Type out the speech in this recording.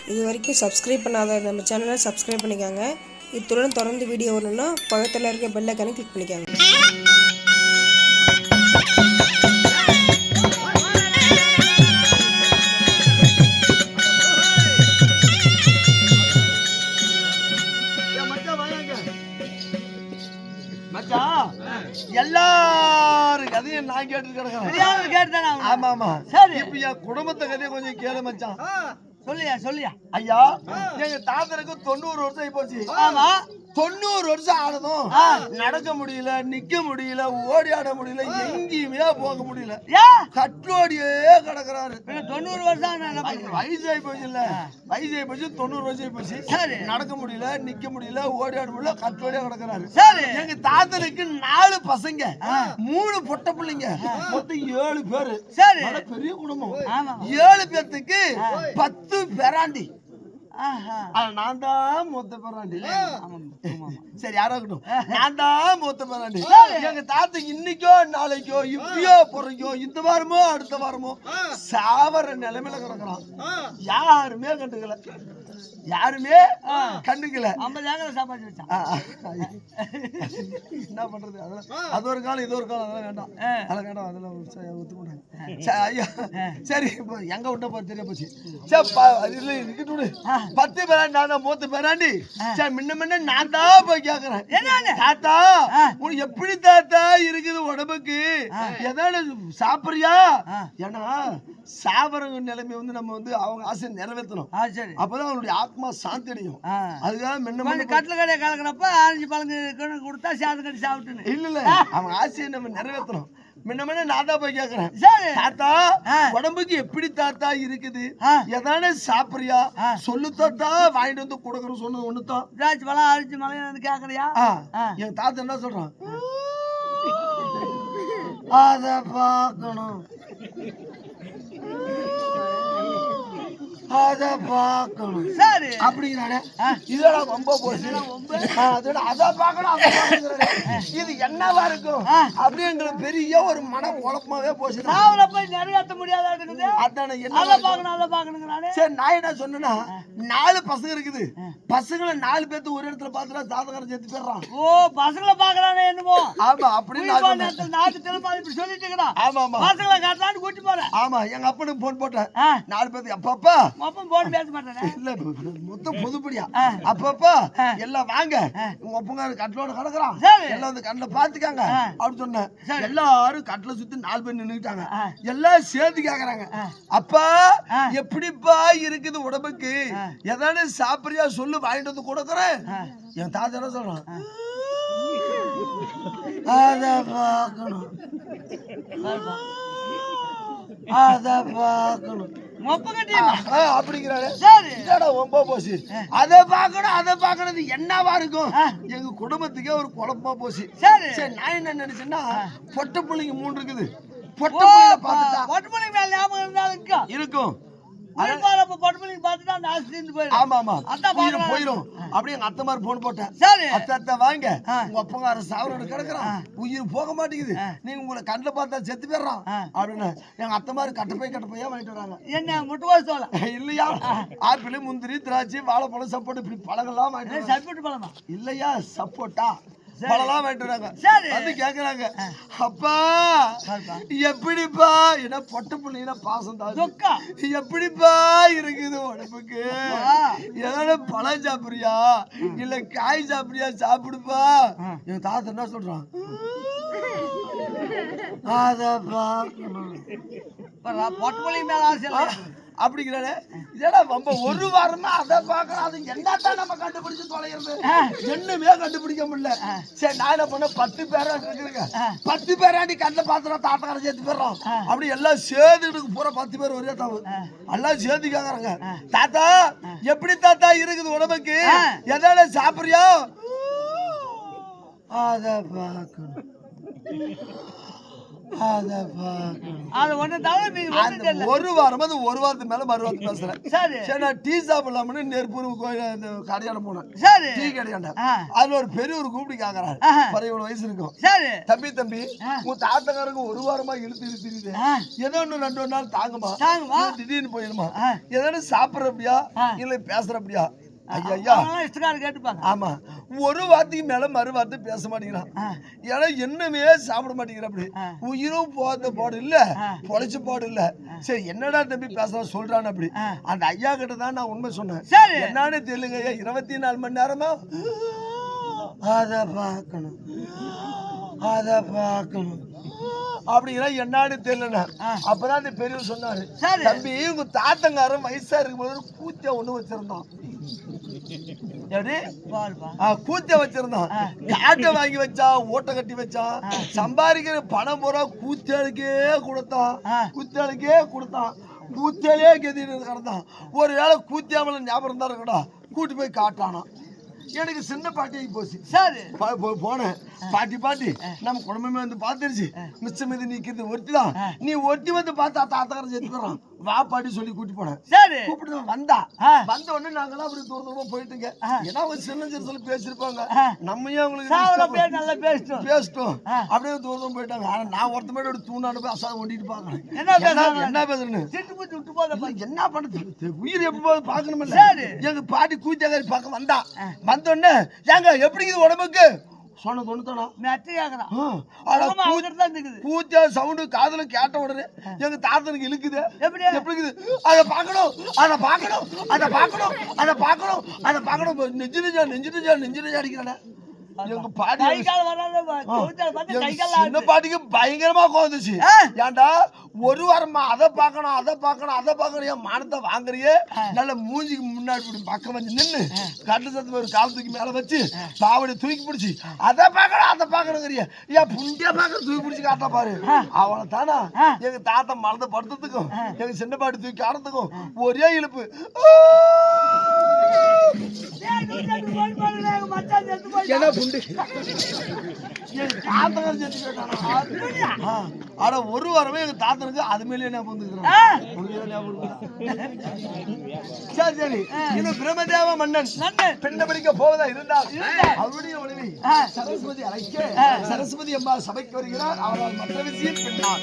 இது வரைக்கும் சப்ஸ்கிரைப் பண்ணாத நம்ம சேனலை சப்ஸ்கிரைப் பண்ணிக்கோங்க. இத்துடன் தொடர்ந்து வீடியோ வரணும்னா பக்கத்தில் இருக்க பெல் ஐகானை கிளிக் பண்ணிக்கோங்க. எல்லாரும் கதையும் நான் கேட்டு கிடக்கிறேன். ஆமா ஆமா சரி. இப்ப என் குடும்பத்தை கதையை கொஞ்சம் கேளு மச்சான். சொல்லியா ஐயா, எங்க தாத்தனுக்கு 90 வருஷம் ஆகி போச்சு. ஆமா 90 வருஷம் ஆனதும் நடக்க முடியல, நிக்க முடியல, ஓடி ஆட முடியல, எங்கேயுமே போக முடியல. கட்லோடியே கிடக்குறாரு. 90 வருஷம் வயசு ஆகி போச்சு. இல்ல வயசு ஆகி போச்சு, 90 வருஷம் ஆகி போச்சு. நடக்க முடியல, நிக்க முடியல, ஓடி ஆட முடியல, கட்லோடியா கிடக்குறாரு. எங்க தாத்தனுக்கு 4 பசங்க, 3 பொட்ட பிள்ளைங்க, மொத்தம் 7 பேரு. பெரிய குடும்பம். 7 பேத்துக்கு 10 பேராண்டி. நான் தான் மூத்த பேராண்டி. சரி யாரோ இருக்கட்டும், நான் தான் மூத்த பேராண்டி. எங்க தாத்தா இன்னைக்கோ நாளைக்கோ இப்பயோ பொறைக்கோ இந்த வாரமோ அடுத்த வாரமோ சாவர நிலைமையில கிடக்குறான். யாருமே கண்டுக்கல. என்ன பண்றது? அது ஒரு காலம் இது ஒரு காலம். அதெல்லாம் வேண்டாம் அதெல்லாம் ஒத்துக்கிட்டாங்க. சரி இப்போ எங்க விட்ட போது தெரிய போச்சு. 10 பேராண்டி நான் தான் மூத்த பேராண்டி. சரி முன்ன நான் தான் போய் கேக்குறேன், தாத்தா உனக்கு எப்படி தாத்தா இருக்குது உடம்புக்கு, எதாவது சாப்பிடுறியா? ஏன்னா சாவரங்க நிலைமை நம்ம அவங்க ஆசை நிறைவேற்றணும். அப்பதான் அவனுடைய ஆத்மா சாந்தி அடையும். அதுக்காக முன்ன கட்டில கடையை கலக்கிறப்ப ஆரஞ்சு பழங்கு கொடுத்தா சாதம் கட்டி சாப்பிட்டு இல்ல அவங்க ஆசையை நம்ம நிறைவேற்றணும். முன்ன நான் தான் போய் கேக்குறேன், தாத்தா உடம்புக்கு எப்படி தாத்தா இருக்குது, எதானே சாப்பிடுறியா சொல்லு தாத்தா, வாங்கிட்டு வந்து கொடுக்கணும். சொன்னது ஒண்ணுதான். திராட்சை பழம் அரிசி மலையை வந்து கேக்குறியா? என் தாத்தா என்ன சொல்றான், அத பாக்கணும் அத பாக்கணும். சரி அப்படிங்கிறானே, இதெல்லாம் ரொம்ப போச்சு. அத பாக்கணும் இது என்னவா இருக்கும் அப்படி எங்களுக்கு பெரிய ஒரு மன குழப்பமாவே போச்சு. போய் நிறைவேற்ற முடியாத அதான என்ன பாக்கணும். சரி நான் என்ன சொன்னா, 4 பசங்க இருக்குது. பசங்களை 4 பேர்த்து ஒரு இடத்துல பாத்துட்டா சாதகாரம் சேர்த்து போயிடுறான். ஓ பசங்களை பாக்கலானே என்னமோ. ஆமா அப்படின்னு சொல்லிட்டு ஆமா ஆமா பசங்களை காட்டலான்னு கூட்டி போறேன். ஆமா எங்க அப்பனுக்கு போன் போட்டேன். 4 பேருக்கு அப்பப்பா போன் பேச மாட்டேன். இல்ல மொத்தம் பொதுப்படியா அப்பப்பா எல்லாம் வாங்க, உங்க ஒப்பங்க கட்டிலோட கிடக்குறான், எல்லாம் வந்து கண்ணுல பாத்துக்காங்க அப்படின்னு சொன்னேன். எல்லாரும் கட்டில சுத்தி 4 பேர் நின்னுட்டாங்க. எல்லாம் சேர்த்து கேக்குறாங்க, அப்பா எப்படிப்பா இருக்குது உடம்புக்கு, எதானே சாப்பிடுறியா சொல்லு, வாங்கிட்டு வந்து கொடுக்குறேன். என் தாத்தா என்ன சொல்றான், அத பாக்கணும் அத பாக்கணும் அப்படிங்கிறாரு. அதை பாக்கணும் என்னவா இருக்கும்? எங்க குடும்பத்துக்கே ஒரு குழப்பமா போச்சு. சரி நான் என்ன நினைச்சேன்னா, பொட்ட பிள்ளைங்க 3 இருக்குது. பொட்ட பிள்ளைங்க பாத்துட்டா பொட்ட பிள்ளைங்க மேல ஞாபகம் இருந்தாலும் இருக்கும். உயிர் போக மாட்டேங்குது, நீங்க உங்களை கண்ணுல பார்த்தா செத்து போயிடுறான் அப்படின்னு எங்க அத்தை மாதிரி கட்டப்பையா வாங்கிட்டு வராங்க. என்ன முட்டுவாசோல இல்லையா, ஆப்பிள் முந்திரி திராட்சை வாழைப்பழம் சப்போட்டா இப்படி பழங்கள்லாம் வாங்கிட்டு. சப்போட்டு பழமா இல்லையா, சப்போட்டா பழலாம் வாங்கிட்டுறாங்க. வந்து கேக்குறாங்க, அப்பா எப்படிப்பா, என்ன பொட்ட பிள்ளைங்க பாசம் தான், எப்படிப்பா இருக்குது உடம்புக்கு, ஏதாவது பழம் சாப்பிடுறியா இல்ல காய் சாப்பிடுறியா, சாப்பிடுப்பா. என் தாத்தா என்ன சொல்றான், அத பாக்கணும் பொட்ட பிள்ளைங்க மேல ஆசை அப்படிங்கிறாரு. இதெல்லாம் ரொம்ப ஒரு வாரமா அதை பாக்கணும், அது என்னத்தான் நம்ம கண்டுபிடிச்சு தொலைகிறது, என்னமே கண்டுபிடிக்க முடியல. சரி நான் என்ன பண்ண, 10 பேராண்டி இருக்குங்க, 10 பேராண்டி கண்ணில் பாத்துறோம், தாத்தாக்கார சேர்த்து போயிடுறோம். அப்படி எல்லாம் சேர்த்துட்டு பூரா 10 பேர் ஒரே தாவு எல்லாம் சேர்த்து கேக்குறாங்க, தாத்தா எப்படி தாத்தா இருக்குது உடம்புக்கு, எதால சாப்பிடுறியா, அத பாக்கணும் அது ஒண்ணு தவிர நீங்க ஒண்ணும் தெரியல. ஒரு வாரத்துக்கு மேல மறுவாரத்துக்கு பேசுறேன். சரி சரி நான் டீ சாப்பிடலாம்னு நெருப்பூர் கோயில் கடையாட போனேன். சரி டீ கடையாண்ட அதுல ஒரு பெரியவர் கூப்பிட்டு கேக்குறாரு. இவ்வளவு வயசு இருக்கும். சரி தம்பி உன் தாத்தக்காரங்க ஒரு வாரமா இழுத்து ஏதோ ஒண்ணு 2 நாள் தாங்குமா திடீர்னு போயிடுமா ஏதோ சாப்பிடறப்படியா இல்ல பேசுறப்படியா? ஐயா கேட்டுப்பாங்க. ஆமா ஒரு வார்த்தைக்கு மேல மறு வார்த்தை பேச மாட்டேங்கிறான். ஏன்னா என்னமே சாப்பிட மாட்டேங்கிறான். அப்படி உயிரும் போடு இல்ல பொழைச்சு போடு இல்ல. சரி என்னடா தம்பி பேச சொல்றான்னு அப்படி அந்த ஐயா கிட்ட தான் நான் உண்மை சொன்னேன். என்னன்னு தெரியலங்க ஐயா 24 மணி நேரமா அத பார்க்கணும் அப்படிங்கிற என்னன்னு தெரியல. அப்பதான் அந்த பெரியவர் சொன்னாரு, தம்பி உங்க தாத்தங்காரன் வயசா இருக்கும்போது கூத்தியா ஒண்ணு வச்சிருந்தான். கூத்திய வச்சிருந்தான். காட்டை வாங்கி வச்சான், ஓட்டை கட்டி வச்சான். சம்பாதிக்கிற பணம் பூரா கூத்தியாளுக்கே கொடுத்தான். கூத்தியாலே கெதிட்டு கிடந்தான். ஒரு வேளை கூத்தியாமல ஞாபகம் இருந்தா இருக்கடா கூட்டி போய் காட்டானா. எனக்கு சின்ன பாட்டி போச்சு. சரி போனேன். பாட்டி நம்ம குடும்பமே வந்து பாத்துருச்சு. மிச்சம் இது நிக்கிறது ஒருத்திதான். நீ ஒருத்தி வந்து பார்த்தா தாத்தாக்காரன் சேர்த்து போறான். வா பாட்டி சொல்லி கூட்டி போனேன். சரி கூப்பிட்டு வந்த உடனே நாங்கெல்லாம் அப்படி தூரமா போயிட்டுங்க. ஏன்னா ஒரு சின்ன சொல்லி பேசிருப்பாங்க. நம்மையும் அவங்களுக்கு நல்லா பேசிட்டோம். அப்படியே தூரம் போயிட்டாங்க. ஆனா நான் ஒருத்த மேடம் தூணாடு போய் அசாதம் ஓட்டிட்டு பாக்குறேன். என்ன பேசுறேன்னு என்ன பண்றது உயிர் எப்படி பாக்கணும். எங்க பாட்டி கூத்தியாக்காரி பார்க்க வந்தோடனே ஏங்க எப்படி உடம்புக்கு சொன்ன தொண்ணூத்தானா கூத்தியா சவுண்டு காதுல கேட்ட உடனே எங்க தாத்தனுக்கு இழுக்குது. எப்படி அதை பார்க்கணும் நெஞ்சு அடிக்கிறானே. எங்க பாட்டி சின்ன பாட்டிக்கு பயங்கரமா கோந்துச்சு. ஏன்டா ஒரு வாரமா அதை பார்க்கணும் என் மானத்தை வாங்குறியே. நல்ல மூஞ்சிக்கு முன்னாடி பக்கம் வந்து நின்று கட்டு சத்து ஒரு கால் தூக்கி மேல வச்சு பாவடி தூக்கி பிடிச்சி அதை பார்க்கணுங்கிறிய ஏன் புண்டியா பார்க்க தூக்கி பிடிச்சி காட்டா பாரு. அவளை தானா எங்க தாத்தா மலத்தை படுத்துறதுக்கும் எங்க சின்ன பாட்டி தூக்கி ஆடுறதுக்கும் ஒரே இழுப்பு. ஆனா ஒரு வாரமே எங்க தாத்தனுக்கு அது மேலே சரி இன்னும் பிரம்மதேவ மன்னன் பெண்ணை படிக்க போவதா இருந்தால் அவருடைய உதவி சரஸ்வதி அழைக்க சரஸ்வதி அம்மா சபைக்கு வருகிறார். அவரால் மற்ற விஷயம் பெண்ணார்.